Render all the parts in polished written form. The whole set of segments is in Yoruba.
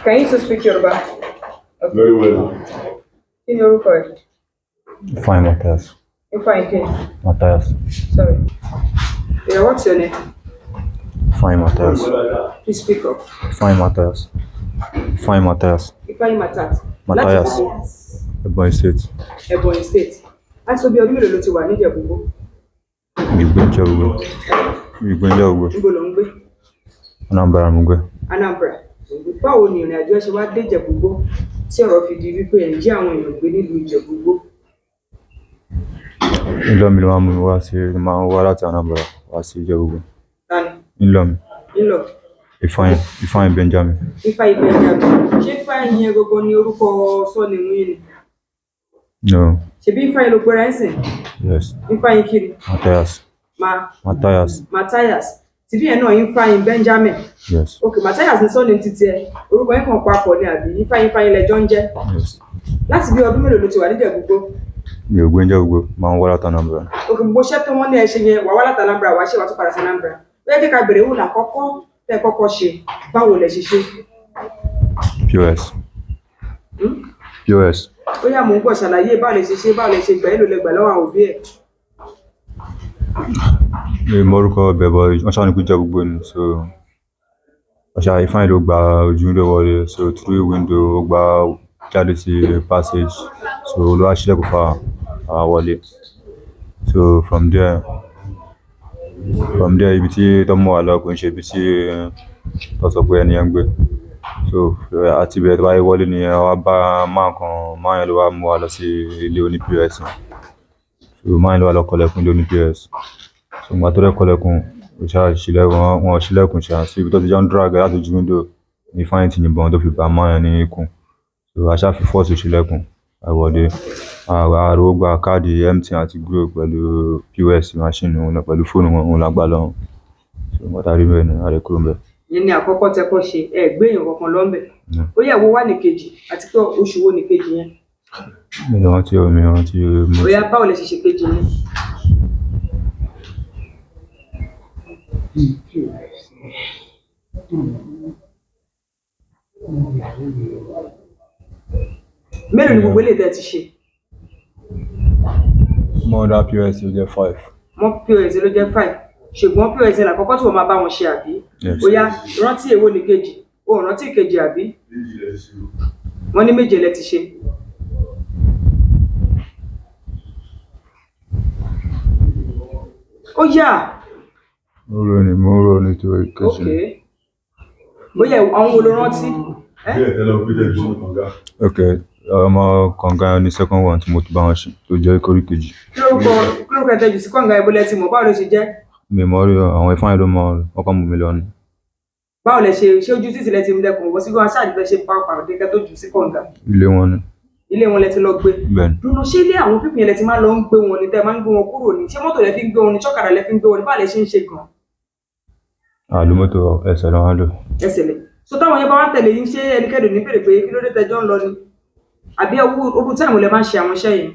Can you speak Yoruba? Okay. Very well. In your record. Fine, Matthias. You fine, okay? Matthias. Sorry. Yeah, what's your name? Fine, Matthias. Please speak up. Fine, Matthias. Fine, Matthias. Ifeanyi Matat. Matthias. Ebonyi State. Ebonyi State. Aṣọ bí ọdún mélòó ló ti wà ní Ìjẹ̀bú-Igbó? Ìgbẹ́jọ́ Ògbó. Níbo lò ń gbé? Anambra mo gbé. Anambra. Báwo ni ìrìn àjò ẹ ṣe wá dé Ìjẹ̀bú-Igbó tí ọ̀rọ̀ fi di wípé ẹ̀ ń jí àwọn èèyàn gbé nílùú Ìjẹ̀bú-Igbó? Ńlọmi ló máa mú mi wá sí máa ń wá láti Anambra wá sí Ìjẹ̀bú-Igbó. Tani? Ńlọmi. Ńlọ. Ifeanyi Benjamin. Ifeanyi Benjamin. Ṣé Ifeanyi yẹn gbogbo ni orúkọ sọ́ọ̀nì mú yín ni? No. Ṣebí Ifeanyi ló gbéra ẹ̀ sìn? Yes. Ifeanyi kiri? Matthias. Matthias. Matthias. Tìbí ẹ̀ náà Ifeanyi Benjamin. Yes. Okay, Matthias ní sọ́ọ̀nì títí ẹ. Orúkọ yẹn kàn papọ̀ ni àbí Ifeanyi lẹjọ́ ń jẹ́? Yes. Láti bí ọdún mélòó ló ti wà ní Ìjẹ̀bú-Igbó? Mi ò gbé Ìjẹ̀bú-Igbó, máa ń wá láti Anambra. Okay, bó ṣe tó wọ́n ní ẹ ṣe yẹn wà wá láti Anambra wá ṣe wà tó padà sí Anambra. Bẹ́ẹ̀ jẹ́ ká bèrè wò lákọ́kọ́ tẹ́ kọ́kọ́ ṣe báwo lẹ ṣe ṣe? POS. POS. Ó yá mò ń gbọ́ ṣàlàyé báwo lẹ ṣe báwo lẹ ṣe gbà èlò lẹ gbà lọ́wọ́ àwọn òbí ẹ̀. Mi mọ orúkọ bẹ̀ bọ̀ wọ́n ṣáà ní kó Ìjẹ̀bú-Igbó ni so ọ̀ṣà Ifeanyi ló gba ojú window wọlé so through window ó gba jáde sí passage so ló wá ṣílẹ̀kùn fún àwa wọlé so from there ibi tí tọ́mọ wà lọ kò ń ṣe ibi tí tó sọ pé ẹni yẹn ń gbé so àti ibẹ̀ tó bá yẹ wọlé nìyẹn wá bá máa yẹn ló wá mú wa lọ sí ilé oní POS so máa yẹn ló wá lọ kọlẹ̀kùn ilé oní POS so ìgbà tó rẹ̀ kọlẹ̀kùn wọn ṣílẹ̀kùn ṣá sí ibi tó ti jẹ́ ń drag láti ojú window ní Ifeanyi ti yìnbọn tó fi bá máa yẹn ní ikùn so aṣá fi fọ́ọ̀sì ṣílẹ̀kùn àwọ̀dé àrò gba káàdì MTN àti Glo pẹ̀lú POS machine wọn pẹ̀lú fóònù wọn lágbà lọ́hùn so wọ́n tàrí bẹ́ẹ̀ ni àrẹ kúrò bẹ́ẹ̀. Yẹn ni àkọ́kọ́ tẹ́ kọ́ ṣe ẹ gbé èèyàn kankan lọ́nbẹ̀. Ó yẹ wo wá ní kejì àti pé oṣù wo ní kejì yẹn? Mi rántí Ó yá báwo lẹ ṣe kejì yẹn? Mélòó ni gbogbo eléyìí tẹ́ ti ṣe? Mọ́dà POS ló jẹ́ 5. Mọ́ POS ló jẹ́ 5. Ṣùgbọ́n POS ni àkọ́kọ́ tí wọ́n máa bá wọn ṣe àbí? Ó yá rántí èwo ní kejì? O rántí ìkejì àbí? Wọ́n ní méje lẹ ti ṣe. Ó yá. Mo rò ní tó ìkejì. Okay. Bóyá àwọn wo ló rántí? Okay. Ọmọ kànga ní second one tí mo ti bá wọn ṣe tó jẹ́ ìkórí kejì. Kí lórúkọ ẹ̀tẹ́jù sí kànga ẹbọ lẹ ti mọ̀ báwo ló ṣe jẹ́? Mi mọ̀ rí àwọn Ifeanyi ló mọ ọkọ̀ mú mi lọ́nu. Báwo lẹ ṣe ojú títì lẹ ti mú lẹkùn wọ́n sí gbọ́n aṣáàdì fẹ́ ṣe pàápàá kẹ́kẹ́ tó jù sí kànga? Ilé wọn ni. Ilé wọn lẹ ti lọ gbé? Bẹ́ẹ̀ni. Dùnú ṣé ilé àwọn pípìn lẹ ti máa lọ ń gbé wọn ni tẹ́ máa ń gbé wọn kúrò ní? Ṣé mọ́tò lẹ fi ń gbé wọn ni ṣọ́kadà lẹ fi ń gbé wọn ni báwo lẹ ṣe ń ṣe gan? Àlùmọ́tò ẹsẹ̀ lọ́wọ́ lò. Ẹsẹ̀ lẹ̀. So táwọn yẹn bá wá tẹ̀lé yín ṣé ẹnikẹ́ni ní bèrè pé kí ló dé tẹjọ́ ń lọ ni? Àbí orú táìmù lẹ máa ń ṣe àwọn iṣẹ́ yìí?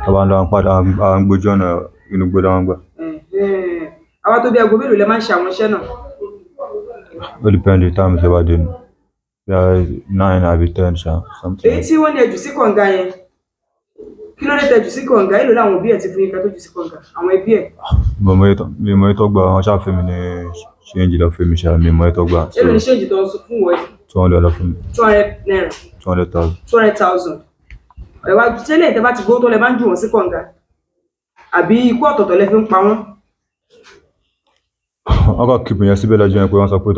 Àwa ń lọ padà à ń gbójú ọ̀nà inú gbé lọ́wọ́ gbà. Àwa tó bí aago mélòó lẹ máa ń ṣe àwọn iṣẹ́ náà? Ó depend táìmù tí wàá dé nù. Bí i 9 àbí 10 ṣá something. Èyí tí wọ́n ní ẹjù sí kànga yẹn kí ló dé tẹjù sí kànga èlò láwọn òbí ẹ̀ ti fún yín ká tó jù sí kànga àwọn ẹbí ẹ̀? Mi mọ ètò gbà wọn ṣáà fún mi ní ṣéǹjì lọ fún mi ṣá mi mọ ètò gbà. Èlò ní ṣéǹjì tó ń sọ fún wọ́n? 200 lọ fún mi. 200 naira. 200,000. 200,000. Ẹ̀wá tẹ́lẹ̀ tẹ́ bá ti gbówó tó lẹ máa ń jù wọ́n sí kànga àbí ikú ọ̀tọ̀ọ̀tọ̀ lẹ fi ń pa wọ́n? Wọ́n kàn keep yẹn síbẹ̀ lọ́jọ́ yẹn pé wọ́n sọ pé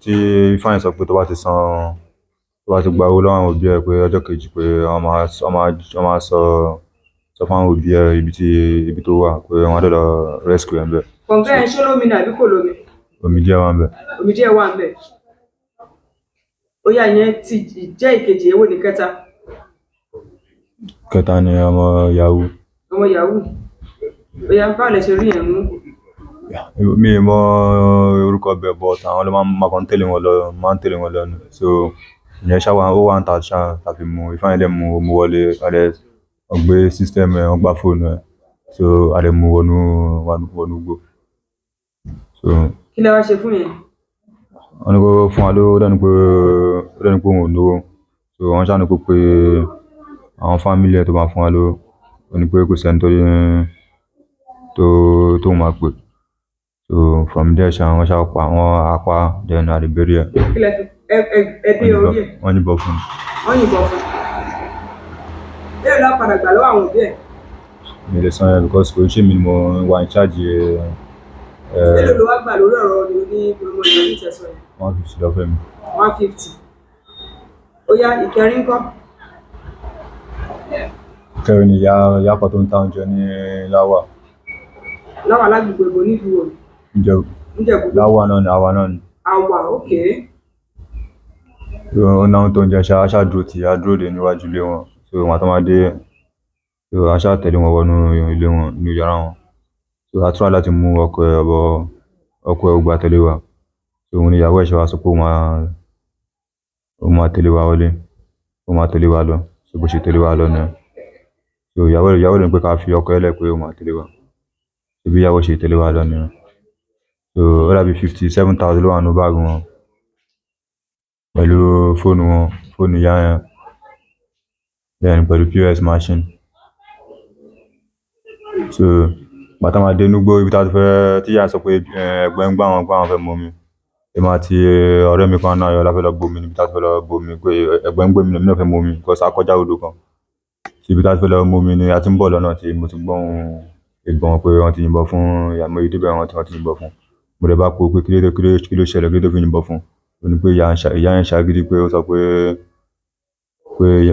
tí Ifeanyi sọ pé tó bá ti gba owó lọ́wọ́ àwọn òbí ẹ̀ pé ọjọ́ kejì pé wọ́n máa sọ fún àwọn òbí ẹ̀ ibi tó wà pé wọ́n á dẹ̀ lọ rescue ẹ̀ ń bẹ̀. Kànga yẹn ṣé lómi ni àbí kò lómi? Omi díẹ̀ wà ń bẹ̀. Omi díẹ̀ wà ń bẹ̀. Ó yá ìyẹn ti jẹ́ ìkejì èwo ní kẹta? Kẹta ni ọmọ Yahoo. Ọmọ Yahoo. Ó yá báwo lẹ ṣe rí yẹn mú? Mi mọ orúkọ bẹ̀ but àwọn ló máa ń tẹ̀lé wọn lọ so ìyẹn ṣá ó wà ń ta ṣá tàbí mú Ifeanyi dẹ̀ mú wọlé ọgbẹ́ system ẹ̀ wọ́n gbá fóònù ẹ̀ so a lè mú wọnú gbó. Kí lẹ wá ṣe fún yẹn? wọ́n ní kó fún wa lówó, ó dẹ̀ ní pé òun ò lówó. So wọ́n ṣáà ní kó pe àwọn family ẹ̀ tó máa fún wa lówó. Ó ní pé kò sẹ́ni tóun máa pè. So from there ṣá wọ́n ṣáà pa wọ́n apá then a lè bury ẹ̀. Kí lẹ fi ẹbí orí ẹ̀? Wọ́n yìnbọn fún un. Wọ́n yìnbọn fún un. Bẹ́ẹ̀ ló padà gbà lọ́wọ́ àwọn òbí ẹ̀. Mi lè san yẹn because kò ṣe mi ni mo wà in charge. Èló ló wá gbà lórí ọ̀rọ̀ ní ọmọ ìyá ní ìtẹ̀sán yẹn? 150 lọ́fẹ̀ẹ́ mi. 150. Ó yá ìkẹrin ńkọ́? Ìkẹrin ni ìyá kan tó ń ta oúnjẹ ní Láwà. Láwà lágbègbè ìbò nílùú o. Níjẹ̀bú. Láwà náà ni àwa náà ni. Àwà, okay. Ó náà tó ń jẹ ṣáà dúró dé níwájú ilé wọn. So wọn àtọ́ máa dé, so a ṣáà tẹ̀lé wọn wọnú ilé wọn, inú yàrá wọn. So a try láti mú ọkọ ẹ̀ ò gbà tẹ̀lé wa. So òun ni ìyàwó ẹ̀ ṣe wá sọ pé ó máa tẹ̀lé wa wọlé, ó máa tẹ̀lé wa lọ. So bó ṣe tẹ̀lé wa lọ náà. So ìyàwó rẹ̀ ní pé ká fi ọkọ ẹ̀ lẹ̀ pé ó máa tẹ̀lé wa. So bí ìyàwó ṣe tẹ̀lé wa lọ nìyẹn. So ó dàbí 57,000 ló wà nínú báàgì wọn. Pẹ̀lú fóònù ìyá yẹn. Then pẹ̀lú POS machine. So bàtà máa dé inúgbó ibi tá ti fẹ́ tí ìyá sọ pé ẹ̀gbọ́n ń gbá wọn fẹ́ mú mi. Èmi àti ọ̀rẹ́ mi kan náà yọ la fẹ́ lọ bomi níbi tá ti fẹ́ lọ bomi pé ẹ̀gbọ́n ń gbé mi náà fẹ́ mú mi because a kọjá odò kan. So ibi tá ti fẹ́ lọ mú mi ni a ti ń bọ̀ lọ́nà tí mo ti gbọ́ ìbọn pé wọ́n ti yìnbọn fún ìyá mi débẹ̀ wọ́n ti yìnbọn fún. Mo dẹ̀ bá po pé kí ló ṣẹlẹ̀ kí ló fi yìnbọn fún. Ó ní pé ìyá yẹn ṣàgídí pé ó sọ pé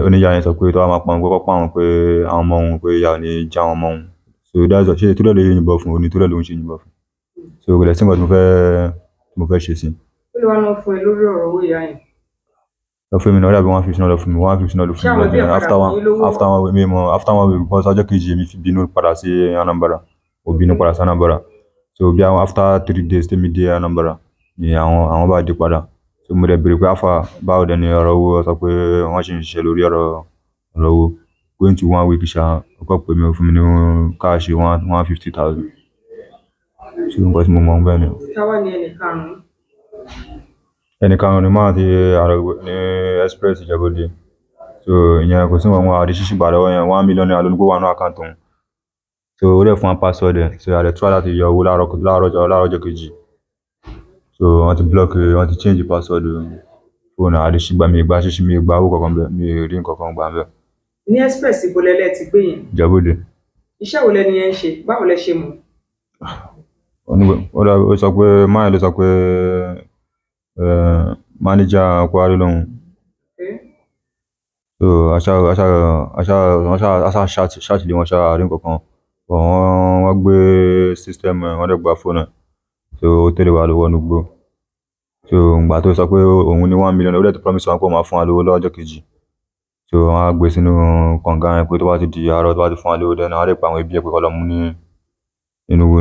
oníyá yẹn sọ pé tó bá máa pa òun kọ́kọ́ pa òun pé àwọn ọmọ òun pé ìyá ò ní já àwọn ọmọ òun. So that's ṣe tó lè yìnbọn fún, òní tó lè lòun ṣe yìnbọn fún. So kò lè sí nǹkan tí mo fẹ́ ṣe sí. Kí ló wá lọ fún ẹ lórí ọ̀rọ̀ owó ìyá yẹn? Lọ fún mi náà, ó dàbí 150 náà lọ fún mi, 150 náà lọ fún mi. Ṣé àwọn ẹbí ẹ̀ padà fún yín lówó? After one week because ọjọ́ kejì èmi fi bínú padà sí Anambra. Mo bínú padà sí Anambra. So bí àwọn after 3 days tèmi dé Anambra ni àwọn bá dé padà. So mo dẹ̀ béèrè pé báwo dẹ̀ ni ọ̀rọ̀ owó, sọ pé wọ́n ṣì ń ṣiṣẹ́ lórí ọ̀rọ̀ owó. Going to 1 week ṣá, ó kọ́ pé mi ò fún mi ní káàṣì 150,000. So nǹkan tí mo mọ̀ bẹ́ẹ̀ ni. Táwa ni ẹnì karùn-ún. Ẹnì karùn-ún ni máa ti ní express Ìjẹ̀bú-Òde. So ìyẹn kò sí wọn àdé ṣíṣì gbà lọ́wọ́ yẹn 1 million naira ló ní kó wà ní àkáǹtì òun. So ó dẹ̀ fún wa password ẹ̀. So a dẹ̀ try láti yọ owó láàárọ̀ ọjọ́ kejì. So wọ́n ti wọ́n ti change password fóònù àdé ṣígbà mi gba owó kankan bẹ́ẹ̀, mi rí nǹkan kan gbà bẹ́ẹ̀. Ní express ibo lẹ́lẹ́ ti gbé yẹn? Ìjẹ̀bú-Òde. Iṣẹ́ wo lẹni yẹn ń ṣe? Báwo lẹ ṣe mọ̀? Ó sọ pé máyà ló sọ pé manager Kwari lòun. So ṣáàtì lé wọn ṣáà rí nǹkan kan. Wọ́n gbé system wọ́n dẹ̀ gba fóònù ẹ̀. So ó tẹ̀lé wa lọ́wọ́ nígbó. So ìgbà tó sọ pé òun ní 1 million, ó dẹ̀ ti promise wọn pé ó máa fún wa lówó lọ́jọ́ kejì. So wọ́n á gbé sínú kànga yẹn pé tó bá ti di àárọ̀ tó bá ti fún wa lówó dẹ̀ náà, wọ́n á lè pa àwọn ẹbí ẹ̀ pé kó lọ mú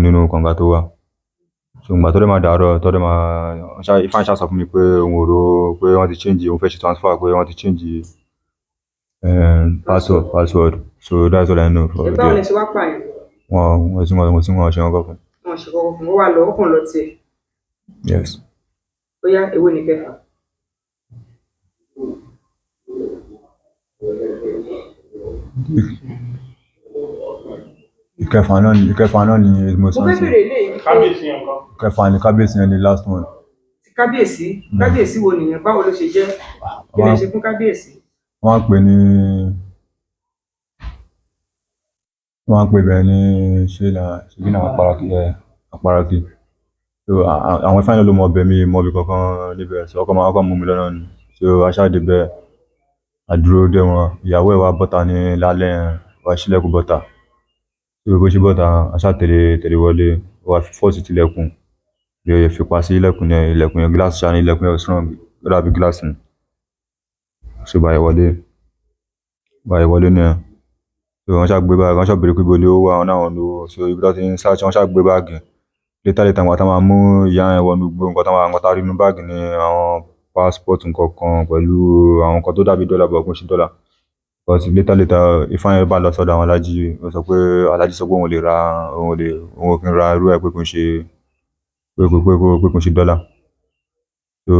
nínú kànga tó wà. So ìgbà tó dẹ̀ máa dàárọ̀ Ifá ṣá sọ fún mi pé òun ò rò pé wọ́n ti change, òun fẹ́ ṣe transfer pé wọ́n ti change password. So that's all I know for the day. Báwo lẹ ṣe wá pààyàn? Wọ́n ṣe wọn kọ́kọ́ fún. Wọ́n ṣe kọ́kọ́ fún. Ó wà lọ, ó kàn lọ tiẹ̀. Yes. Ó yá èwo ni kẹfà? Ìkẹfà náà ni mo sọ. Mo fẹ́ bèrè ilé yìí. Kábíyèsí yẹn kọ́. Ìkẹfà ni kábíyèsí yẹn ni last one. Kábíyèsí wo nìyẹn? Báwo ló ṣe jẹ́? Kí lẹ ṣe fún kábíyèsí? Wọ́n á pè bẹ́ẹ̀ ní ṣèbí náà àpáraki. So àwọn Ifá ló mọ ọbẹ̀ mi mọ ibi kankan níbẹ̀. So ọkọ̀ máa mú mi lọ́nà ni. So aṣááde bẹ́ẹ̀ àdúró dé wọn. Ìyàwó ẹ̀ wá bọ́ta ní lálẹ́ wá ṣílẹ̀kùn bọ́ta. So bó ṣe bọ́ta aṣá tẹ̀lé wọlé, ó wá fi fọ́ọ̀sì tilẹ̀kùn. Bí fi pa sí ilẹ̀kùn yẹn gíláàsì ṣá ní ilẹ̀kùn yẹn strong, ó dàbí gíláàsì ni. So báyìí wọlé ní ẹ̀. So wọ́n ṣá gbé báàgì, wọ́n ṣá béèrè pé ibo ni ó wà, wọ́n náà wọ́n lówó. So ibi tó ti ń search wọ́n ṣá gbé báàgì. Later nǹkan tá máa mú ìyá yẹn wọnú gbogbo nǹkan tá rí nínú báàgì ni àwọn passport nǹkan kan pẹ̀lú àwọn nǹkan tó dàbí dọ́là bọ̀ kún sí dọ́là. But later Ifá yẹn bá lọ sọ́dọ̀ àwọn alájí, ó sọ pé alájí sọ pé òun ò kí ń ra irú ẹ̀ pé kò ń ṣe dọ́là. so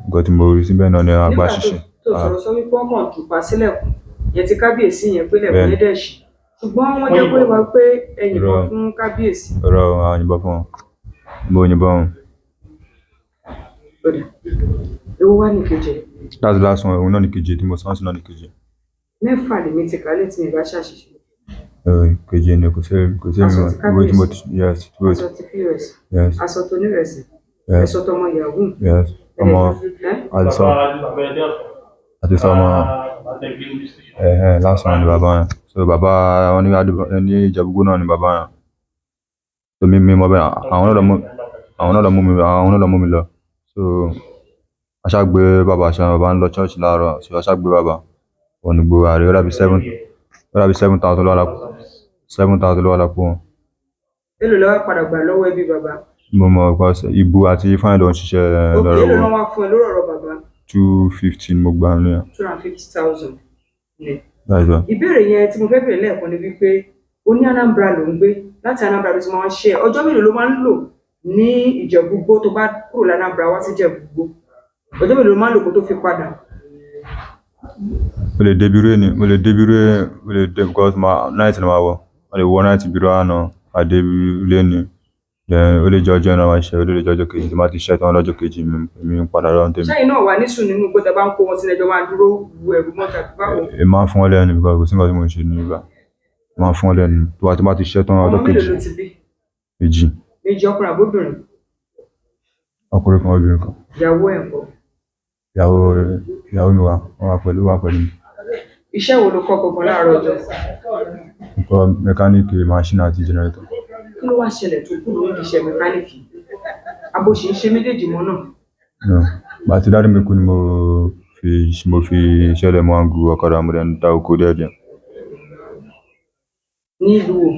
nǹkan tí mo rí síbẹ̀ náà ni àgbà nígbà ṣíṣe. tó sọ̀rọ̀ sọ wípé wọ́n kàn tùpá sílẹ̀kùn yẹn ti kábíyèsí yẹn pé lẹ̀kùn Bẹ́ẹ̀ni. yẹn dẹ̀ ṣí ṣùgbọ́n wọ́n jẹ́ pé wá pé ẹ yìnbọn Irọ́. fún kábíyèsí. Ọ̀rọ̀ àwọn yìnbọn fún wọn mo yìnbọn wọn. Ọ̀dà ewu wá ní kejì That's the last one òun náà ní kejì tí mo sọ́n sí náà ní kejì. mẹ́fà lèmi ti kálẹ̀ tí mi bá ṣàṣìṣe. Kejì ni kò sí Aṣọ ti ìwé tí mo ti kábíyèsí. yes Aṣọ ti POS yes aṣọ tó nírẹsì yes aṣọ tọmọ yahoo yes ọmọ àdìsọ ọmọ last one ni bàbá yẹn so bàbá wọn ní Ìjẹ̀bú-Igbó náà ni bàbá yẹn so mi mọ bẹ́ẹ̀ àwọn náà lọ mú mi lọ so aṣágbé bàbá ń lọ church láàárọ̀ so aṣágbé bàbá wọn ní gbogbo ààrẹ ó dàbí 7,000 ló wà lápò wọn. èlò lọ́wọ́ padà gbà lọ́wọ́ ẹbí bàbá. Mo mọ̀ because Ibu àti Ifeanyi ló ń ṣiṣẹ́ òkè lọ́rọ̀ èlò wọn. náà wá fún ẹ lórí ọ̀rọ̀ bàbá. 250 mo gbà ní ẹ̀. 250,000 ni. That's all. ìbéèrè yẹn tí mo fẹ́ bèèrè lẹ́ẹ̀kan ni wípé ó ní Anambra ló ń gbé láti Anambra ló ti máa ń ṣe ọjọ́ mélòó ló máa ń lò ní Ìjẹ̀bú-Igbó tó bá kúrò l'Anambra wá sí Ìjẹ̀bú-Igbó ọjọ́ mélòó ló máa ń lò kó tó fi padà. Mo lè dé because night ni màá wọ̀ mo lè wọ night bírò àná àdébílé ni then ó lè jẹ́ ọjọ́ náà máa ṣe ó lè jẹ́ ọjọ́ kejì tí màá ti ṣẹ́ tán lọ́jọ́ kejì mi ń padà lọ́rùn tèmi. sẹ́yìn náà wà ní sùn nínú igbó tẹ bá ń kó wọn sílẹ̀ ẹjọ́ máa dúró wu ẹ̀rù mọ́ta báwo. Ẹ máa ń fún wọn lẹ́nu because kò sí nǹkan tí mo ń ṣe ní ibà máa ń fún wọn lẹ́nu tó bá ti máa ti ṣẹ́ tán ọmọ lọ́jọ́ mélòó kejì ló ti bí. méjì ọkùnrin àbóbìnrin. ọkùnrin kan obìnrin kan ìyàwó ẹ̀ ńkọ́. ìyàwó mi wà pẹ̀lú mi. iṣẹ́ wo ló kọ́ gbogbo láàárọ̀ ọjọ́. nǹkan mẹkáníìkì machine àti generator. kí ló wá ṣẹlẹ̀ tó kúrò nídìí iṣẹ́ mẹkáníìkì abo ṣì ń ṣe méjèèjì mọ́ náà. Bàtí dáàdì mi kú ni mo fi ṣẹlẹ̀ mọ́ àgù ọ̀kadà mo dẹ̀ ń dá oko díẹ̀díẹ̀. ní ìlú wo.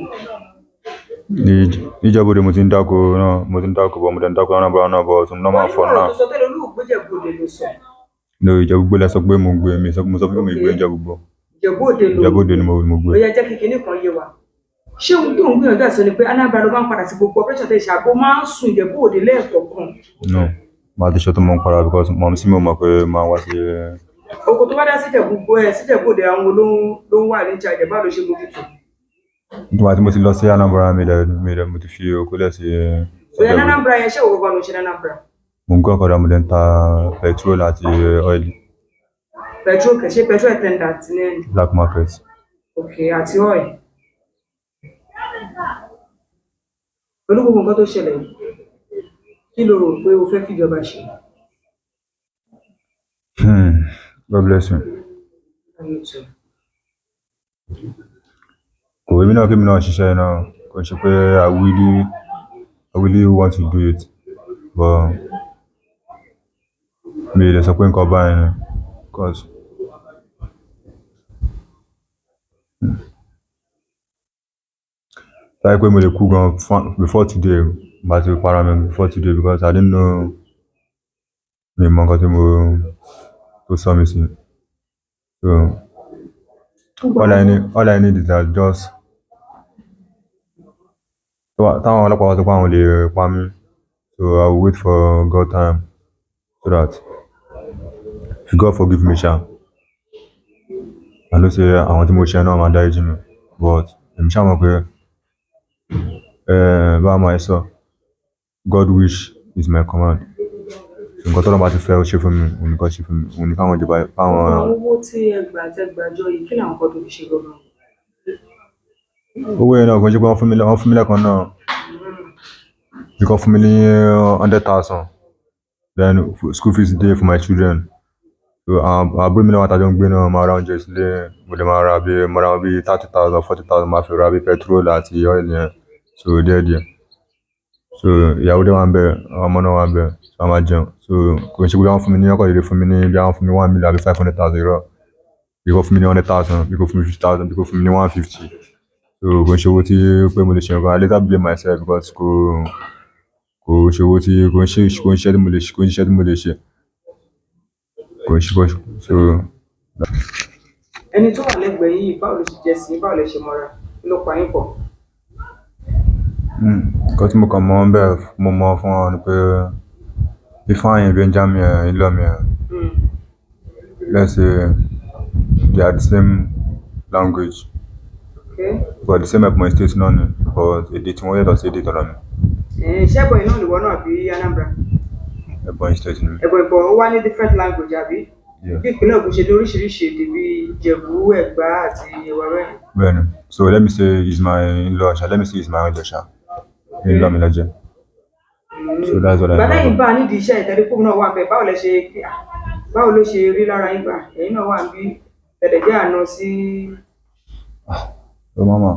Níjẹ̀bú-Òde mo ti ń dáko bọ̀ mo dẹ̀ ń dáko náà bọ̀ tó náà máa fọ́ náà. wọ́n ní ọ̀rọ̀ tó sọ tẹ́lẹ̀ olúùgbé Ìjẹ̀bú-Òde ló sọ. No, Ìjẹ̀bú-Igbó lẹ sọ pé mo gbé mi sọ pé mo gbé Ìjẹ̀bú-Igbó. Ìjẹ̀bú-Òde ni mo gbé. ó yẹ jẹ́ kékeré kan yé wa. ṣé ohun tó ń gbìyànjú àti sọ ni pé Anambra ló máa ń padà sí gbogbo operation tẹ̀ ṣàbó máa ń sùn Ìjẹ̀bú-Òde lẹ́ẹ̀kọ̀ọ̀kan. No, màá ti ṣe tó mọ̀ ń para because mọ̀ sí mi ò mọ̀ pé máa wá sí. oko tó bá dá sí Ìjẹ̀bú-Òde àwọn wo ló ń wà ní ìjà ìjẹ̀bá ló ṣe mójútó. Nígbà tí mo ti lọ sí Anambra mo ti fi oko lẹ̀ sí. bóyá ní Anambra yẹn ṣé òwò kan ló ṣe ní Anambra. Mo ń gbé ọ̀kadà mo dẹ̀ ń ta petrol àti ọ́ìlì. petrol kẹ̀ṣẹ́ petrol attendant ní ẹni. Black market. ok àti oil. pẹ̀lú gbogbo nǹkan tó ṣẹlẹ̀ yìí kí ló rò pé o fẹ́ kíjọba ṣe. God bless you. Kò wé mi náà kí mi náà ṣiṣẹ́ náà kò ṣe pé I really want to do it but mi ò lè sọ pé nǹkan báyìí ni because láì pé mo lè kú gan before today bá ti para mi before today because I didn't know mi mọ nǹkan tí tó sọ mi sí so all I need is that just táwọn ọlọ́pàá wá sọ pé àwọn lè pa mí so I will wait for God time so that if God forgive me ṣá I know say àwọn tí mo ṣe náà máa dáríjì mi but èmi ṣá mọ̀ pé báwo máa sọ God wish is my command nǹkan tó lọ́ọ́ bá ti fẹ́ ó ṣe fún mi òun nìkan ṣe fún mi òun ní káwọn ìjọba fáwọn. àwọn owó tí ẹgbàjọ yìí kí làwọn kan tó fi ṣe gbọgbọ. owó yẹn náà kò ń ṣe pé wọ́n fún mi lẹ́ẹ̀kan náà bí kò fún mi ní 100,000 then school fees dey for my children so àbúrò mi náà wàtàjọ ń gbé náà máa ra oúnjẹ sílé mo lè máa ra bí 30,000 40,000 máa fi ra bí petrol àti oil yẹn so díẹ̀díẹ̀ so ìyàwó dé wà ń bẹ ọmọ náà wà ń bẹ so a máa jẹun so kò ń ṣe pé wọ́n fún mi ní ọkọ̀ ìdílé fún mi ní bí wọ́n fún mi 1 million àbí 500,000 irọ́ bí kò fún mi ní 100,000 bí kò fún mi 50,000 bí kò fún mi ní 150 so kò ń ṣe owó tí pé mo lè ṣe nǹkan I later blame myself because kò ṣe owó tí kò ń ṣe tí mo lè ṣe kò ń ṣe tí mo lè ṣe kò ń ṣe bọ́ so. ẹni tó wà lẹ́gbẹ̀ẹ́ yìí báwo ló ṣe jẹ́ sí báwo lè ṣe mọ́ra ló pa yín pọ̀. nǹkan tí mo kàn mọ̀ bẹ́ẹ̀ mo mọ̀ fún ọ ni pé Ifeanyi, Benjamin, Ilomi, let's say they are the same language. Okay. But the same Ebonyi State náà ni, but èdè tí wọ́n yàtọ̀ sí èdè tọ̀dọ̀ mi. Ṣé Ebonyi náà nìwọ náà bí Anambra? Ebonyi State ni. Ebonyi bọ̀ ó wá ní different language àbí? Yeah. Bí ìpínlẹ̀ Ògùn ṣe ní oríṣiríṣi èdè bíi Ìjẹ̀bú, Ẹ̀gbá àti Ìwárẹ̀. Bẹ́ẹ̀ni. So let me say he's my in-law. Let me say he's my in-law. In-law mi ló jẹ́. So that's what I know. Bàbá yìí bá a nídìí iṣẹ́ ìtẹ́lẹ́kùn náà wà bẹ́ẹ̀ báwo ló ṣe rí lára yín gbà? Ẹ̀yin náà wà bí tẹ̀lẹ̀jẹ́ àná sí. Mama,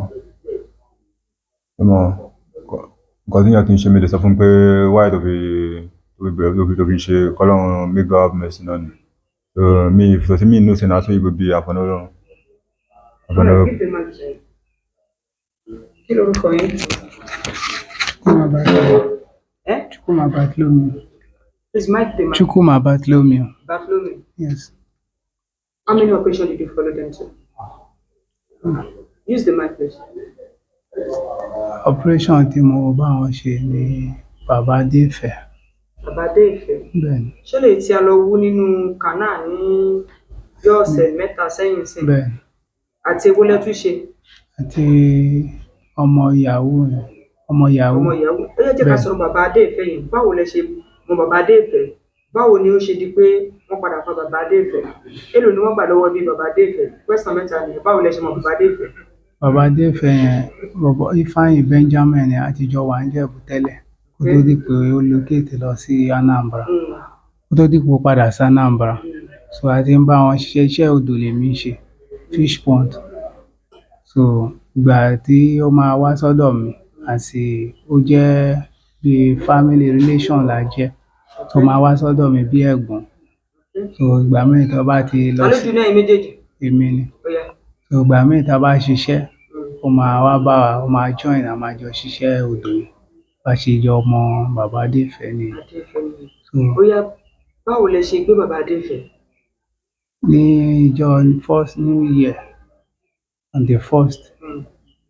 nǹkan tí yàn kí n ṣe mi lè sọ fún pé why tó fi ṣe kọ́lọ́run make God have mercy náà ni. So me if me know say na so e go be àfọ̀nọ́lọ́run. Kí lorúkọ yín? Chukwuma Bartholomew. Please mic them. Chukwuma Bartholomew. Bartholomew. Yes. How many operations did you follow them to? Use the mic, please. Operation tí mo bá wọn ṣe ní Bàbá Adéfẹ̀. Bàbá Adéfẹ̀. Bẹ́ẹ̀ni. Ṣé lè tí a lọ wú nínú kànáà ní bí ọ̀sẹ̀ mẹ́ta sẹ́yìn sí? Bẹ́ẹ̀ni. Àti ewu lẹ́tún ṣe? Àti ọmọ Yahoo. Ó yẹ jẹ́ ká sọ̀rọ̀ Bàbá Adéfẹ̀ yìí. Báwo lẹ ṣe mọ Bàbá Adéfẹ̀? Báwo ni ó ṣe di pé wọ́n padà pa Bàbá Adéfẹ̀? Èló ni wọ́n gbà lọ́wọ́ bí Bàbá Adéfẹ̀? Question mẹ́ta ni báwo lẹ ṣe mọ Bàbá Adéfẹ̀? Bàbá Adéfẹ̀ yẹn bọ̀bọ̀ Ifeanyi Benjamin ni àtijọ́ wà ń Jẹ̀bú tẹ́lẹ̀ kó tó di pé ó locate lọ sí Anambra. Kó tó di pé ó padà sí Anambra. So a ti ń bá wọn ṣiṣẹ́ iṣẹ́ odò lèmi ṣe fish pond. So ìgbà tí ó máa wá sọ́dọ̀ mi àti ó jẹ́ bí family relation la jẹ́ tó máa wá sọ́dọ̀ mi bí ẹ̀gbọ́n. So ìgbà míì tó bá ti lọ sí èmi ni. So ìgbà míì tá bá ṣiṣẹ́ ó máa wá bá wa ó máa join a máa jọ ṣiṣẹ́ odò yìí bá ṣe jọ ọmọ Bàbá Adéfẹ̀ ni. So báwo lẹ ṣe gbé Bàbá Adéfẹ̀? ní ìjọ first new year on the first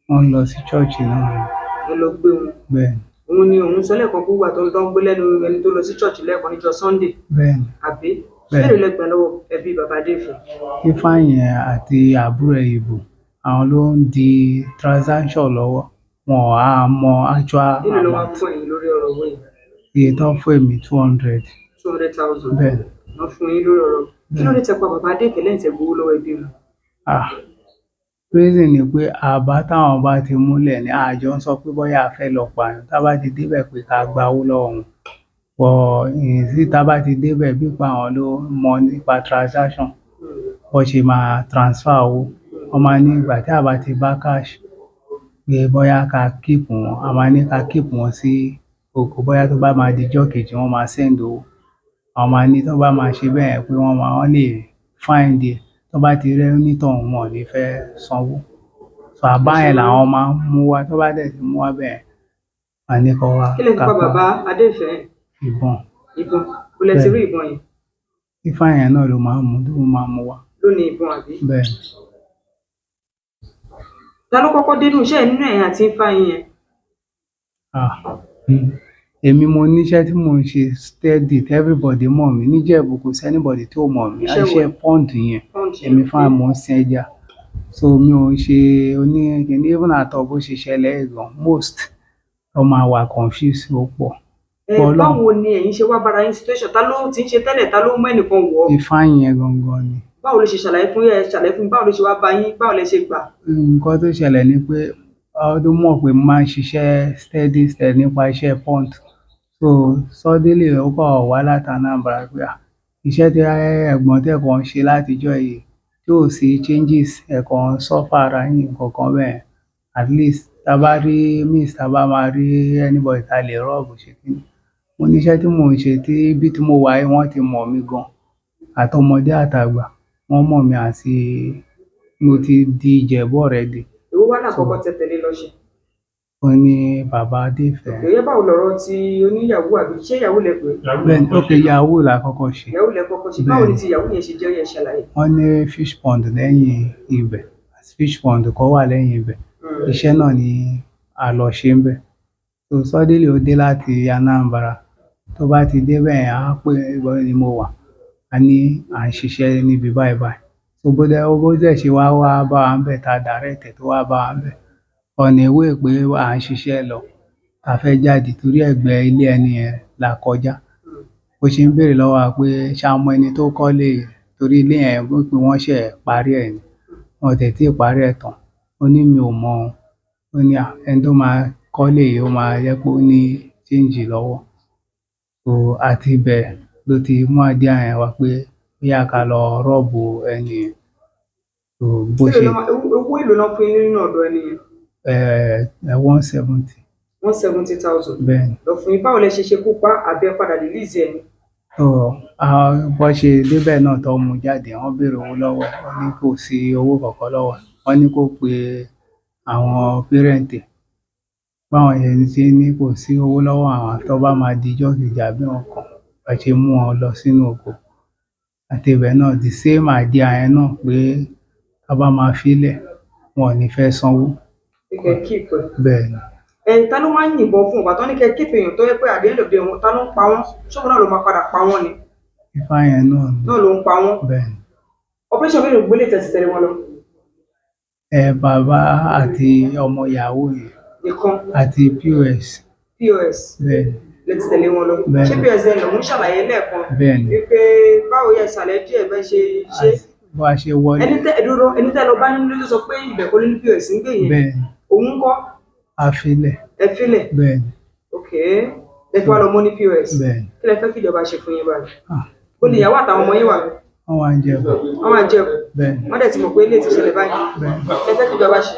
wọ́n lọ sí church náà. Ẹ lọ gbé wọn. Bẹ́ẹ̀ni. Òun ni òun sọ lẹ́ẹ̀kan kó wà tó ń gbé lẹ́nu ẹni tó lọ sí church lẹ́ẹ̀kan níjọ́ Sunday. Bẹ́ẹ̀ni. Àbí? Bẹ́ẹ̀ni lẹ́gbẹ̀ẹ́ lọ́wọ́ ẹbí Bàbá Adéfẹ̀. Ifeanyi àti àbúrò ìbò àwọn ló ń di transaction lọ́wọ́ wọn á mọ actual amount. Kí ló wá fún ẹ̀yin lórí ọ̀rọ̀ owó yìí? Iye tó fún èmi 200. 200,000. Bẹ́ẹ̀ni. Wọ́n fún yín lórí ọ̀rọ̀. Kí ló dé tẹ pa Bàbá Adéfẹ̀ lẹ́yìn tẹ gbowó lọ́wọ́ ẹbí wọn? Reason ni pé àbá táwọn bá ti múlẹ̀ ní àjọ ń sọ pé bóyá a fẹ́ lọ pààyàn tá bá ti débẹ̀ pé ká gba owó lọ́wọ́ wọn. Ìsí tá bá ti débẹ̀ bí pa àwọn ló mọ nípa transaction bó ṣe máa transfer owó. Wọ́n máa ní ìgbà tí a bá ti bá cash pé bóyá ká keep wọn a máa ní ká keep wọn sí oko bóyá tó bá máa di ọjọ́ kejì wọ́n máa send owó. Àwọn máa ní tó bá máa ṣe bẹ́ẹ̀ pé wọ́n lè find it tó bá ti rẹ́ onítọ̀hún wọn lè fẹ́ sanwó. So àbá yẹn làwọn máa ń mú wá tó bá dẹ̀ ti mú wá bẹ́ẹ̀ wọ́n ní kó wá. Kí lè fi pa Bàbá Adéfẹ̀? Ìbọn. Kò lè ti rí ìbọn yẹn? Ifeanyi náà ló máa ń mú tó máa ń mú wá. Ló ní ìbọn àbí? Bẹ́ẹ̀ni. Ta ló kọ́kọ́ dénú iṣẹ́ nínú ẹ̀yin àti Ifeanyi yẹn? Èmi mo níṣẹ́ tí mò ń ṣe steady tí everybody mọ̀ mí níjẹ̀bú kò sí anybody tí ò mọ̀ mí. Iṣẹ́ pond yẹn èmi fúnra mò ń sin ẹja. So mi ò ń ṣe oníkìní even àtọ̀ bó ṣe ṣẹlẹ̀ gan most ọ máa wà confused ó pọ̀. Báwo ni ẹ̀yin ṣe wá bára yín situation? Ta ló ti ń ṣe tẹ́lẹ̀? Ta ló mú ẹnìkan wọ̀? Ifeanyi yẹn gangan ni. Báwo ló ṣe ṣàlàyé fún báwo ló ṣe wá bá yín? Báwo lẹ ṣe gbà? Nǹkan tó ṣẹlẹ̀ ni pé ọdún mọ̀ pé mo máa ń ṣiṣẹ́ steady nípa iṣẹ́ pond. So suddenly ó kọ̀ wá láti Anambra pé iṣẹ́ tí ẹ̀gbọ́n tẹ̀kọ̀ ń ṣe látijọ́ yìí tí ò sí changes ẹ̀kọ́ ń suffer ara yín kankan bẹ́ẹ̀. At least tá bá rí miss tá bá máa rí anybody tá lè rọ́ọ̀bù ṣe kíni. Mo níṣẹ́ tí mò ń ṣe tí ibi tí mo wà yìí wọ́n ti mọ̀ mí gan. Àtọmọdé àtàgbà wọ́n mọ̀ mí àti mo ti di Ìjẹ̀bú already. Èwo wá lákọ̀ọ́kọ́ tẹ̀lé lọ ṣe? Ó ní Bàbá Adéfẹ̀. Òye báwo lọ̀rọ̀ ti oníyàwó àbí ṣé ìyàwó lẹ pé? Bẹ́ẹ̀ni, okay, Yahoo la kọ́kọ́ ṣe. Yahoo lẹ kọ́kọ́ ṣe. Báwo ni ti Yahoo yẹn ṣe jẹ́ yẹn ṣàlàyé? Wọ́n ní fish pond lẹ́yìn ibẹ̀. Fish pond kan wà lẹ́yìn ibẹ̀. Iṣẹ́ náà ni a lọ ṣe ń bẹ̀. So suddenly ó dé láti Anambra tó bá ti dé bẹ́ẹ̀ yẹn á pè ibo ni mo wà, a ní à ń ṣiṣẹ́ níbi báyìí báyìí. So bó dẹ̀ ṣe wá bá wa ń bẹ̀ ta direct tó wá bá wa ń bẹ̀, on a way pé à ń ṣiṣẹ́ lọ, a fẹ́ jáde torí ẹ̀gbẹ́ ilé ẹni yẹn la kọjá. Bó ṣe ń béèrè lọ́wọ́ wa pé ṣá mọ ẹni tó kọ́lé yìí torí ilé yẹn wípé wọ́n ṣẹ̀ parí ẹ̀ ni, wọn ò tẹ̀ tíì parí ẹ̀ tán. Ó ní mi ò mọ̀ ọ́n. Ó ní ẹni tó máa kọ́lé yìí ó máa jẹ́ pé ó ní change lọ́wọ́. So àti ibẹ̀ ló ti mú idea yẹn wá pé bóyá ká lọ rọ́ọ̀bù ẹni yẹn. So bó ṣe owó èlò náà fún yín nínú ọ̀dọ̀ ẹni yẹn? 170. 170,000. Bẹ́ẹ̀ni. Lọ fún yín, báwo lẹ ṣe ṣekú pa àbí ẹ padà release ẹ̀ ni? So bó ṣe débẹ̀ náà tó mú jáde, wọ́n béèrè owó lọ́wọ́ ẹ̀, wọ́n ní kò sí owó kankan lọ́wọ́ ẹ̀. Wọ́n ní kó pe àwọn parent ẹ̀. Báwọn yẹn ṣe ní kò sí owó lọ́wọ́ àwọn tó bá máa di ijọ́ kejì àbí nǹkan, bá ṣe mú wọn lọ sínú oko. Àti ibẹ̀ náà the same idea yẹn náà pé tá bá máa filẹ̀, wọn ò ní fẹ́ sanwó. Kẹ́ keep ẹ̀. Bẹ́ẹ̀ni. Ta ló máa ń yìnbọn fún ìgbà tó ní kẹ́ keep èèyàn tó yẹ pé at the end of the day ta ló ń pa wọ́n? Ṣóun náà ló máa padà pa wọ́n ni? Ifá yẹn náà ni. Náà ló ń pa wọ́n. Bẹ́ẹ̀ni. Operation mélòó gbélé tẹ̀lé wọn lọ? Bàbá àti ọmọ ìyàwó yẹn Nìkan. àti POS. POS. Bẹ́ẹ̀ni. Lẹ ti tẹ̀lé wọn lọ. Bẹ́ẹ̀ni. Ṣé POS ẹ̀ lòún ṣàlàyé lẹ́ẹ̀kan? Bẹ́ẹ̀ni. Wípé báwo yẹ ìsàlẹ̀ díẹ̀ bẹ́ ṣe ṣe? Bó a ṣe wọlé. Ẹni tẹ́ lọ bá nínú ló sọ pé ibẹ̀ kò ní ní POS ń gbé yẹn. Bẹ́ẹ̀ni. Òun ń kọ́? A filẹ̀. Ẹ filẹ̀? Bẹ́ẹ̀ni. Okay. Ẹ fi wá lọ mọ́ ní POS. Bẹ́ẹ̀ni. Kí lẹ fẹ́ kí ìjọba ṣe fún yín báyìí? Ó ní ìyàwó àtàwọn ọmọ yín wà. Wọ́n wá ń jẹun. Wọ́n máa jẹun. Bẹ́ẹ̀ni. Wọ́n dẹ̀ ti mọ̀ pé ilé ti ṣẹlẹ̀ báyìí. Bẹ́ẹ̀ni. Ẹ fẹ́ kí ìjọba ṣe.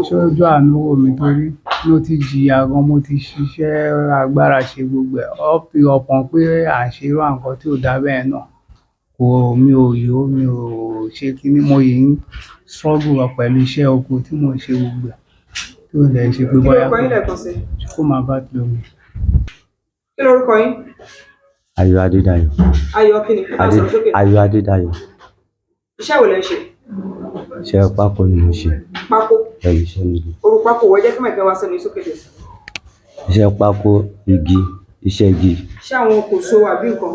Ṣojú àánú wò mí torí mo ti jìyà gan, mo ti ṣiṣẹ́ agbára ṣe gbogbo ẹ̀. Ó fi ọkàn pé à ń ṣe irú nǹkan tí ò dá bẹ́ẹ̀ náà. Mi ò yó, mi ò ṣe kíní, mo yìí ń struggle pẹ̀lú iṣẹ́ oko tí mò ń ṣe gbogbo ẹ̀. Tí ó lè ṣe pé Kí bóyá lorúkọ yín lẹ́ẹ̀kan sí? kó máa bá ti lómi. Kí lorúkọ yín? Ayọ̀ Adédayọ̀. Ayọ̀ kí ni? Ẹ bá sọ̀rọ̀ sókè. Ayọ̀ Adédayọ̀. Iṣẹ́ wo lẹ ń ṣe? Iṣẹ́ pákó ni mo ṣe. Pákó. Ẹ̀yìn iṣẹ́ méjì. Orú pákó wọ́n jẹ́ kí mẹ̀kẹ́ wá sẹ́nu sókè dé. Iṣẹ́ pákó, igi, iṣẹ́ igi. Ṣé àwọn kò so àbí nǹkan?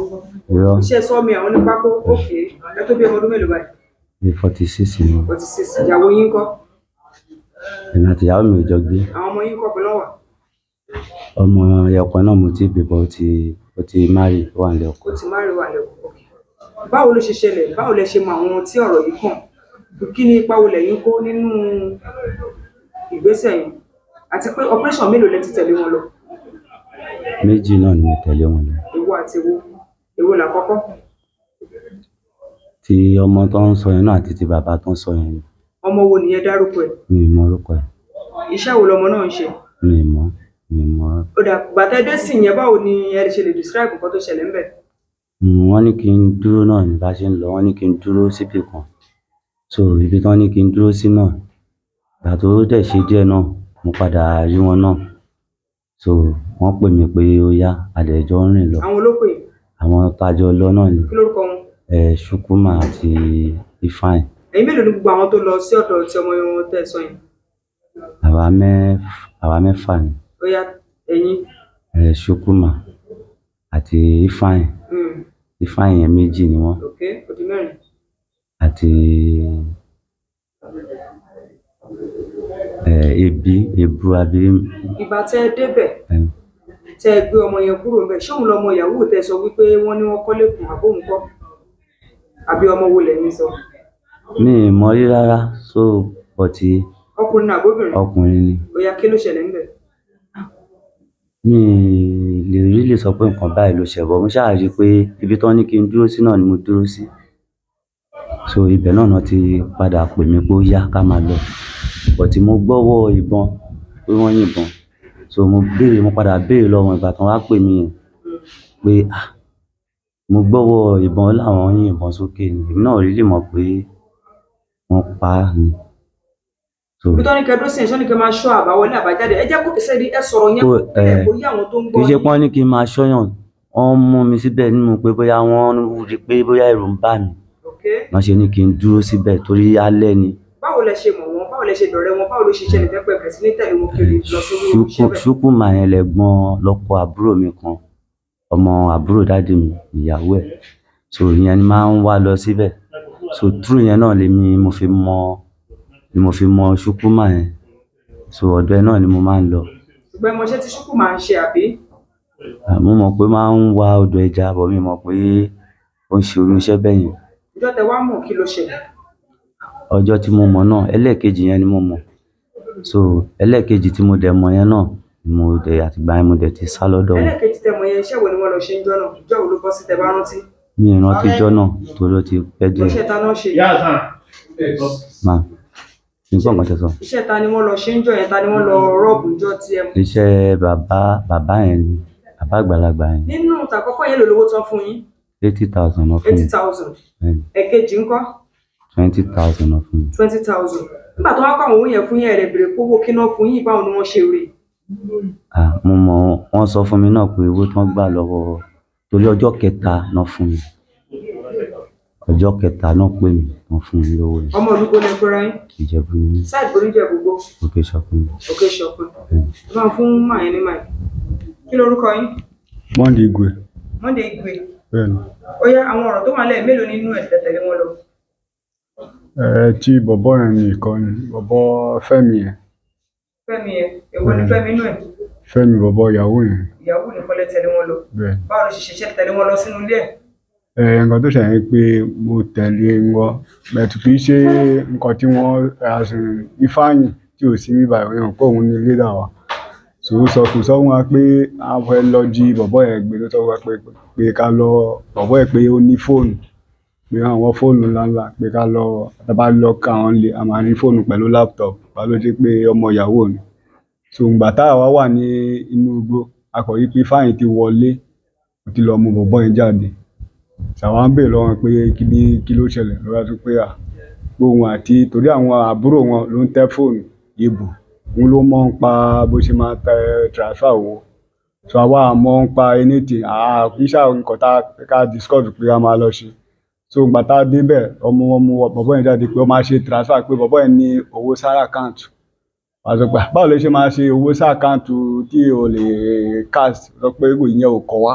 Irọ́ Iṣẹ́ sọ́ọ̀mì àwọn ní pákó. Òkè. Ẹ tó bí ọmọ ọdún mélòó báyìí? bí 46 ni. 46. Ìyàwó yín kọ́? Èmi àti ìyàwó mi ò jọ gbé. Àwọn ọmọ yín kọ́ pẹ̀lú ọ̀wà? Ọmọ ẹ̀yọ̀kan náà mo ti bí bọ́ ó ti marry, ó wà nílé ọkọ. Ó ti marry wà lẹ́kọ̀ọ́. Okay. Báwo ló ṣe ṣẹlẹ̀? Báwo lẹ ṣe mọ àwọn tí ọ̀rọ̀ yìí kàn? Kí ni ipa wo lẹ̀yin kó nínú ìgbésẹ̀ yẹn? Àti pé operation mélòó lẹ ti tẹ̀lé wọn lọ? Méjì náà ni mo tẹ̀lé wọn lọ. Èwo àti èwo? Èwo làkọ́kọ́? Ti ọmọ tó ń sọ yẹn náà àti ti bàbá tó ń sọ yẹn. Ọmọ wo nìyẹn dárúkọ ẹ̀? Mi ì mọ orúkọ ẹ̀. Iṣẹ́ wo lọmọ náà ń ṣe? Mi ì mọ. Ó dà gbàtẹ́ dé sí yẹn, báwo ni ẹ ṣe lè describe nǹkan tó ṣẹlẹ̀ ńbẹ̀? Wọ́n ní kí n dúró náà ní bá ṣe ń lọ, wọ́n ní kí n dúró síbì kan. So ibi tí wọ́n ní kí n dúró sí náà, ìgbà tó dẹ̀ ṣe díẹ̀ náà, mo padà rí wọn náà. So wọ́n pè mí pé ó yá, a dẹ̀ jọ ń rìn lọ. Àwọn olópè? Àwọn tájọ lọ náà ni. Kí lórúkọ wọn? Ṣùkúmà àti Ifeanyi. Ẹ̀yin mélòó ni gbogbo àwọn tó lọ sí ọ̀dọ̀ tí ọmọ wọn tẹ́ sọ yẹn? Àwa mẹ́fà ni. Ó yá ẹ̀yin. Ṣùkúmà àti Ifeanyi. Ifeanyi yẹn méjì ni wọ́n. Okay, ó di mẹ́rin. Àti Ebu àbí. Ìgbà tẹ́ ẹ débẹ̀, tẹ́ ẹ gbé ọmọ yẹn kúrò ńbẹ̀, ṣóun lọmọ ìyàwó tẹ́ sọ wípé wọ́n ní wọ́n kọ́lé kùn àbóhùn kọ́? Àbí ọmọ wo lẹ̀yin sọ? Mi ì mọ rí rárá, so bọ̀tí. Ọkùnrin náà àbóbìnrin? Ọkùnrin ni. Ó yá kí ló ṣẹlẹ̀ ńbẹ̀? Mi lè rí lè sọ pé nǹkan báyìí ló ṣẹbọ, mo ṣáà rí pé ibi tó ní kí n dúró sí náà ni mo dúró sí. So ibẹ̀ náà ti padà pè mí pé ó yá ká máa lọ. Bọ̀tí mo gbọ́wọ́ ìbọn pé wọ́n yìnbọn. So mo padà béèrè lọ́wọ́ ìgbà tí wọ́n wá pè mí yẹn pé mo gbọ́wọ́ ìbọn láwọn yìnbọn sókè ni. Èmi náà rí lè mọ̀ pé wọ́n pa á ni. Bí tó ní kẹ́dó sí ẹ̀ṣọ́ ní kẹ́ máa ṣọ́ àbáwọlé àbájáde, ẹ jẹ́ kó ṣe rí ẹ sọ̀rọ̀ yẹn kó yí àwọn tó ń gbọ́. Kì í ṣe pé wọ́n ní kí n máa ṣọ́yàn, wọ́n mú mi síbẹ̀ nínú pé bóyá wọ́n rí pé bóyá ẹ̀rù ń bà mí. Wọ́n ṣe ní kí n dúró síbẹ̀ torí alẹ́ ni. Báwo lẹ ṣe mọ̀ wọ́n? Báwo lẹ ṣe dọ̀rẹ́ wọn? Báwo ló ṣe ṣẹlẹ̀ pẹ́pẹ́ bẹ̀rẹ̀ sí ní tẹ̀lé wọn kiri lọ sí irú iṣẹ́ bẹ́ẹ̀? Ṣùkúmà yẹn lẹ̀gbọ́n lọ́kọ àbúrò mi kan ọmọ àbúrò dáàdì mi ìyàwó ẹ̀ so ìyẹn ni máa ń wá lọ síbẹ̀ so through yẹn náà mo fi mọ Chukwuma yẹn so ọ̀dọ̀ ẹ̀ náà ni mo máa ń lọ. ṣùgbọ́n ẹ mọṣẹ́ tí Chukwuma ń ṣe àbí? Mo mọ̀ pé máa ń wá odò ẹja bọ̀ mi mọ̀ pé ó ń ṣe irú iṣẹ́ bẹ́ẹ̀ yẹn. Ọjọ́ tẹ wá mọ̀ kí ló ṣẹlẹ̀? Ọjọ́ tí mo mọ̀ náà ẹlẹ́ẹ̀kejì yẹn ni mo mọ̀ so ẹlẹ́ẹ̀kejì tí mo dẹ̀ mọ̀ yẹn náà àtìgbà yẹn mo dẹ̀ ti sá lọ́dọ̀ wọn. ẹlẹ́ẹ̀kejì tẹ mọ̀ yẹn iṣẹ́ wo ni wọ́n lọ ṣe ń jọ́ náà? ìjọ́ wo ló bọ́ sí tẹ bá rántí? Mi ì rántí ijọ́ náà torí ó ti pẹ́ díẹ̀. iṣẹ́ ta náà ṣe? Ma nǹkan kan tẹ sọ. iṣẹ́ ta ni wọ́n lọ ṣe ń jọ́ yẹn? Ta ni wọ́n lọ rọ́ọ̀bù ńjọ́ tí ẹ mọ̀? Iṣẹ́ bàbá yẹn ni bàbá àgbàlagbà yẹn. nínú tàkọ́kọ́ yẹn lò lówó tán fún yín? 80,000 lọ fún mi. 80,000. ẹ̀kejì ńkọ́? 20,000 lọ fún mi. 20,000. nígbà tó wá kọ́ àwọn owó yẹn fún yín ẹ̀rẹ̀ bèrè kówó kí náà fún yín báwo ni wọ́n ṣe rí? Mo mọ̀ wọ́n sọ fún mi náà pé owó tí wọ́n gbà lọ́wọ́ torí ọjọ́ kẹta náà fún mi ọjọ́ kẹta náà pè mí wọ́n fún mi lówó yẹn. ọmọ olùkọ́ lẹ pẹ́ra yín? Ìjẹ̀bú ni. sáà ìgbórí Ìjẹ̀bú gbó? Òkè Ṣọ̀pin. Òkè Ṣọ̀pin. ẹ máa fún máa yẹn ní máa kí lorúkọ yín? Monday Igwe. Monday Igwe. Bẹ́ẹ̀ni. ó yá àwọn ọ̀rọ̀ tó wà lẹ́ẹ̀ mélòó nínú ẹ̀ tẹ̀lé wọn lọ? Tí bọ̀bọ́ yẹn nìkan ni bọ̀bọ́ Fẹ́mi yẹn. Fẹ́mi yẹn èwo ni Fẹ́mi inú ẹ̀? Fẹ́mi bọ̀bọ́ ìyàwó yẹn. ìyàwó nìkan lẹ tẹ̀lé wọn lọ? Bẹ́ẹ̀ni. báwo ló ṣe ṣiṣẹ́ tẹ̀lé wọn lọ sínú ilé ẹ̀? Nǹkan tó ṣẹlẹ̀ pé mo tẹ̀lé wọn bẹ̀tù kì í ṣe nǹkan tí wọ́n Ifeanyi tí ò sí ní báyìí hàn pé òun ní lédà wa sòwò sọ kò sọ wọn pé a fẹ́ lọ jí bọ̀bọ́ yẹn gbé ló sọ wọn pé ká lọ bọ̀bọ́ yẹn pé ó ní fóònù pé àwọn fóònù ńláńlá pé ká lọ tábà lọ ká wọn lé a máa ní fóònù pẹ̀lú láptọ̀pù bá ló jẹ́ pé ọmọ ìyàwó ni so ìgbà táwa wà ní inú igbó akọ̀yí pé Ifeanyi ti wọlé ó ti lọ mú bọ̀bọ́ yẹn jáde ṣàwọn ń bèèrè lọ́wọ́ pé kí ló ṣẹlẹ̀ lọ́wọ́ tó pé gbóhùn àti torí àwọn àbúrò wọn ló ń tẹ́ fóònù ìbò òun ló mọ̀ ń pa bó ṣe máa tẹ transfer owó so àwa mọ̀ ń pa anything kì í ṣàwọn nǹkan tá ká discuss pé a máa lọ ṣe so ìgbà tá a débẹ̀ ọmọ bọ̀bọ́ yẹn jáde pé ó máa ṣe transfer pé bọ̀bọ́ yẹn ní owó sára àkáǹtù wàá sọ pé báwo lè ṣe máa ṣe owó sára àkáǹtù tí o lè cash sọ pé ìyẹn ò kọ́ wa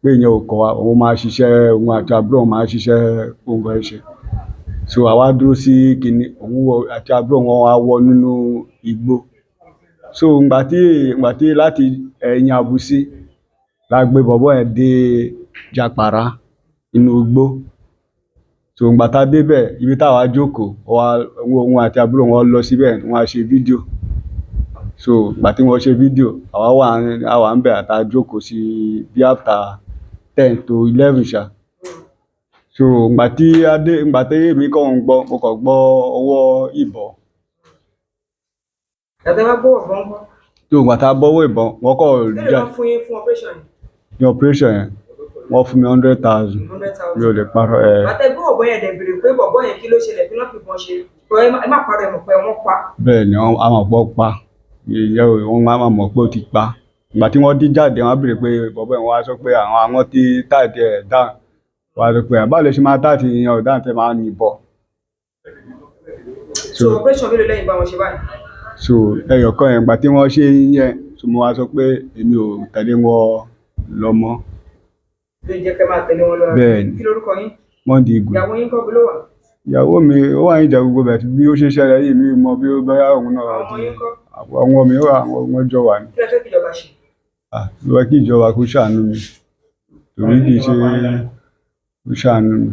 pé ìyẹn ò kọ́ wa òun máa ṣiṣẹ́ òun àti àbúrò òun máa ṣiṣẹ́ òun fẹ́ ṣe so àwa dúró sí kinní òun àti àbúrò wọn wá wọ nínú igbó so ìgbà tí láti ẹ̀yìn àbúsí la gbé bọ̀bọ́ yẹn dé Jàpàrá inú igbó so ìgbà tá a débẹ̀ ibi táwa jókòó òun àti àbúrò wọn lọ síbẹ̀ wọ́n á ṣe fídíò so ìgbà tí wọ́n ṣe fídíò àwa ń bẹ̀ àtà jókòó sí bí after 10 to 11 ṣá so ìgbà tí èmi kàn ń gbọ́ mo kàn gbọ́ ọwọ́ ìbọn. Tàbí wá gbówó ìbọn kọ́? tó ìgbà tá a gbọ́wọ́ ìbọn wọ́n kọ́ jà fún yín fún operation yìí? ní operation yẹn wọ́n fún mi 100,000 mi ò lè parọ́ àtẹ̀gbọ́ ọ̀bọ yẹn dẹ̀ bèrè pé bọ̀bọ́ yẹn kí ló ṣẹlẹ̀ kí ló fi bọ́n ṣe ẹ má parọ́ ẹ mọ̀ pé wọ́n pa. bẹ́ẹ̀ ni a mọ̀ pé ó pa ìyẹn wọ́n máa mọ̀ pé ó ti pa ìgbà tí wọ́n dín jáde wọ́n bèrè pé bọ̀bọ́ yẹn wọ́n á sọ pé àwọn tí táàtì ẹ̀ dáhùn wọ́n á sọ pé báwo lè ṣe máa táàtì ìyẹn ọ̀dáhùn tẹ́ máa ń yìnbọn. so operation mélòó lẹ́yìn bá wọn ṣe báyìí? so ẹyọ̀kan yẹn ìgbà tí wọ́n ṣe yẹn so mo wá sọ pé èmi ò tẹ̀lé wọn lọ mọ́. ló jẹ́ kẹ́ máa tẹ̀lé wọn lọ. bẹ́ẹ̀ ni kí lórúkọ yín? Monday Igwe. ìyàwó yín kọ́ bí ló wà? ìyàwó mi ó wà ní Ìjẹ̀bú gbogbo ẹ̀ bí ó ṣe ṣẹlẹ̀ yìí mi mọ bí ó bẹ́yà òun náà ọmọ yín kọ́? àwọn mi wà àwọn ọmọ jọ wà ní. kí lẹ fẹ́ kí ìjọba ṣe? ló fẹ́ kí ìjọba kó ṣàánú mi torí kì í ṣe kó ṣàánú mi.